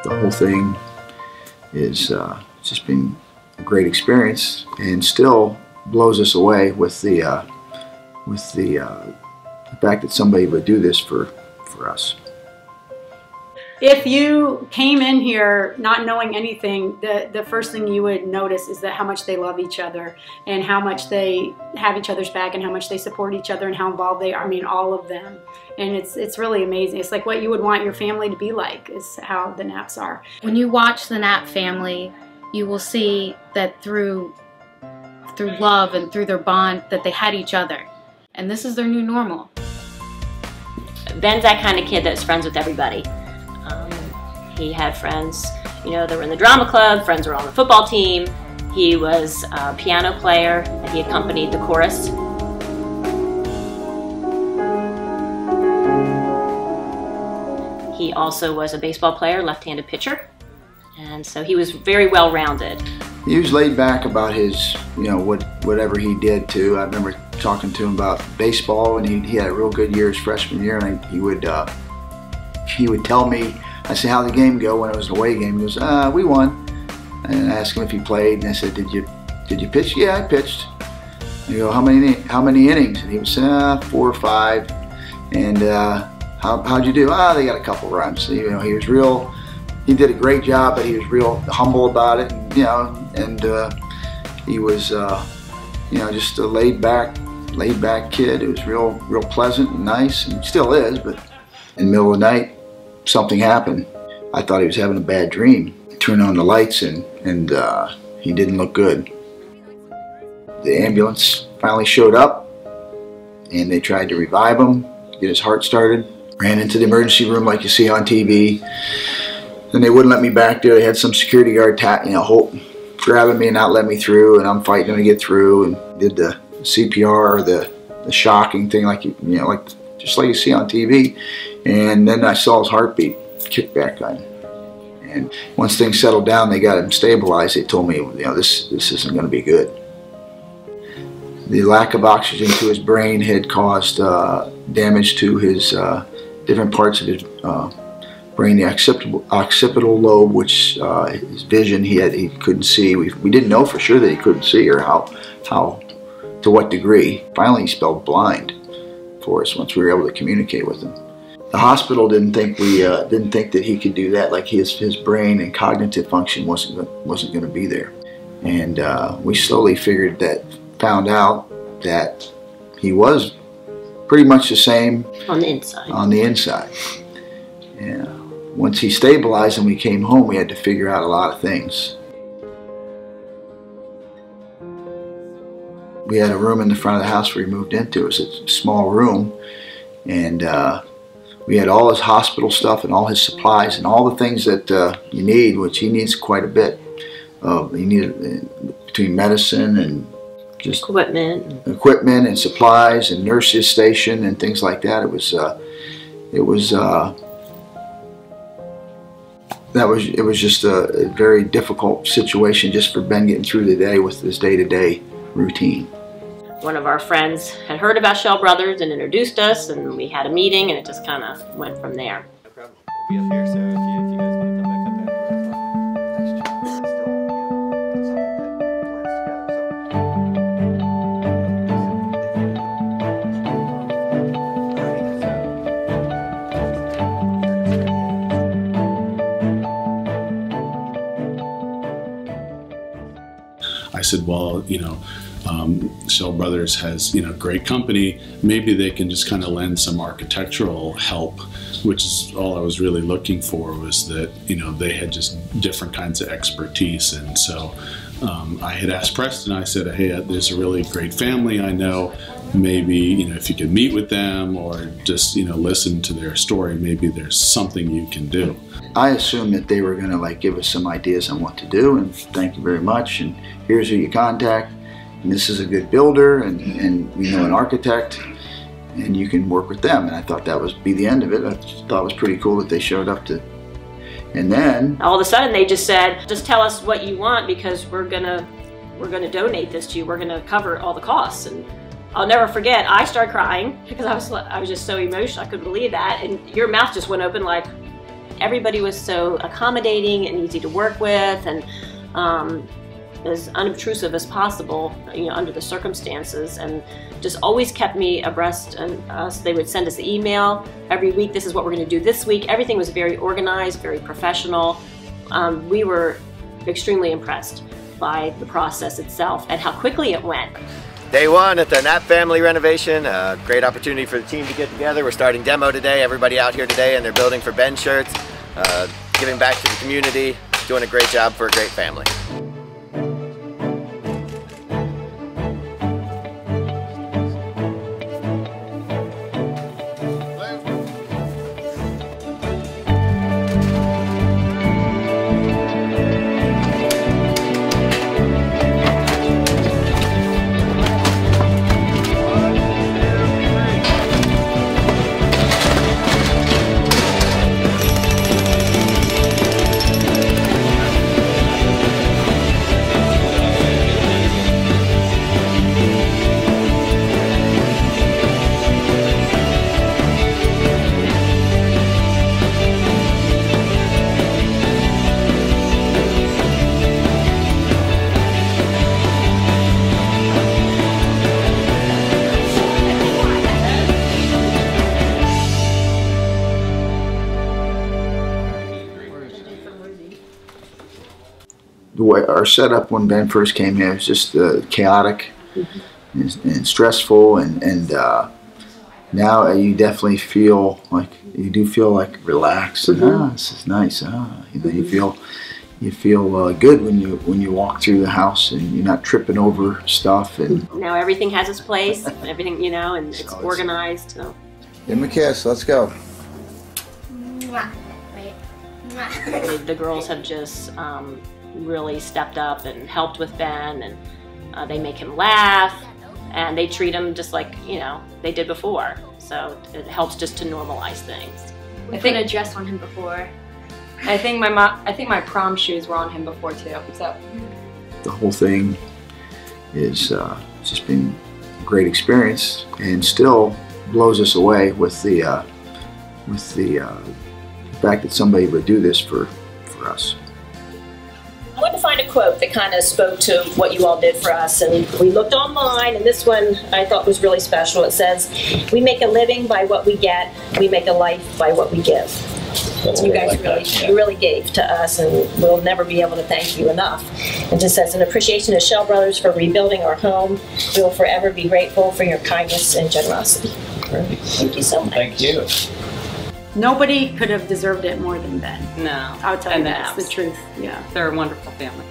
the whole thing is just been a great experience, and still blows us away with the fact that somebody would do this for us. If you came in here not knowing anything, the first thing you would notice is that how much they love each other and how much they have each other's back and how much they support each other and how involved they are. I mean, all of them. And it's really amazing. It's like what you would want your family to be like is how the Knapps are. When you watch the Knapp family, you will see that through love and through their bond that they had each other. And this is their new normal. Ben's that kind of kid that's friends with everybody. He had friends, you know, that were in the drama club, friends were on the football team. He was a piano player, and he accompanied the chorus. He also was a baseball player, left-handed pitcher, and so he was very well-rounded. He was laid back about his, you know, whatever he did too. I remember talking to him about baseball, and he had a real good year his freshman year, and he would tell me, I said, how'd the game go when it was an away game? He goes, we won. And I asked him if he played, and I said, did you pitch? Yeah, I pitched. And I go, how many innings? And he was 4 or 5. And how'd you do? They got a couple runs. So, you know, he was real. He did a great job, but he was real humble about it. And, you know, and he was, you know, just a laid back kid. It was real pleasant and nice, and still is. But in the middle of the night, something happened. I thought he was having a bad dream. Turned on the lights, and he didn't look good. The ambulance finally showed up, and they tried to revive him, get his heart started. Ran into the emergency room like you see on TV. Then they wouldn't let me back there. They had some security guard, grabbing me and not letting me through, and I'm fighting to get through, and did the CPR, or the shocking thing, like just like you see on TV. And then I saw his heartbeat kick back on. And once things settled down, they got him stabilized. They told me, you know, this isn't going to be good. The lack of oxygen to his brain had caused damage to his different parts of his brain, the occipital lobe, which his vision he couldn't see. We didn't know for sure that he couldn't see, or how to what degree. Finally, he spelled blind for us once we were able to communicate with him. The hospital didn't think that he could do that. Like his brain and cognitive function wasn't going to be there, and we slowly found out that he was pretty much the same on the inside. On the inside, yeah. Once he stabilized and we came home, we had to figure out a lot of things. We had a room in the front of the house where he moved into. It was a small room, and we had all his hospital stuff and all his supplies and all the things that you need, which he needs quite a bit. He needed between medicine and just equipment and supplies and nurses station and things like that. It was just a very difficult situation just for Ben getting through the day with his day-to-day routine. One of our friends had heard about Schell Brothers and introduced us, and we had a meeting, and it just kind of went from there. No problem. We'll be up here, so if you guys want to come back up after as well. I said, well, you know, Schell Brothers has, you know, great company. Maybe they can just kind of lend some architectural help, which is all I was really looking for, was that, you know, they had just different kinds of expertise. And so I had asked Preston, I said, hey, there's a really great family I know. Maybe, you know, if you could meet with them or just, you know, listen to their story, maybe there's something you can do. I assumed that they were going to give us some ideas on what to do, and thank you very much, and here's who you contact, and this is a good builder, and we know an architect, and you can work with them. And I thought that would be the end of it. I thought it was pretty cool that they showed up to, and then all of a sudden they just said, just tell us what you want, because we're gonna donate this to you. We're gonna cover all the costs. And I'll never forget, I started crying because I was just so emotional. I couldn't believe that, and your mouth just went open like, everybody was so accommodating and easy to work with, and as unobtrusive as possible, under the circumstances, and just always kept me abreast. And they would send us the email every week. This is what we're going to do this week. Everything was very organized, very professional. We were extremely impressed by the process itself and how quickly it went. Day one at the Knapp family renovation. Great opportunity for the team to get together. We're starting demo today. Everybody out here today, and they're building for Ben shirts, giving back to the community, doing a great job for a great family. The way our setup when Ben first came here was just chaotic and stressful, and now you definitely feel like relaxed, and this is nice. You feel good when you walk through the house and you're not tripping over stuff. And now everything has its place, and everything, and it's organized. So. Give him a kiss. Let's go. The girls have just really stepped up and helped with Ben, and they make him laugh, and they treat him just like they did before. So it helps just to normalize things. I think a dress on him before. I think my prom shoes were on him before too. So the whole thing is just been a great experience, and still blows us away with the fact that somebody would do this for us. I wanted to find a quote that kind of spoke to what you all did for us, and we looked online, and this one I thought was really special. It says, "We make a living by what we get, we make a life by what we give." You guys really gave to us, and we'll never be able to thank you enough. It just says, "In appreciation of Schell Brothers for rebuilding our home, we will forever be grateful for your kindness and generosity." Thank you so much. Thank you. Nobody could have deserved it more than Ben. no, I'll tell you and that. It's the truth. Yeah. They're a wonderful family.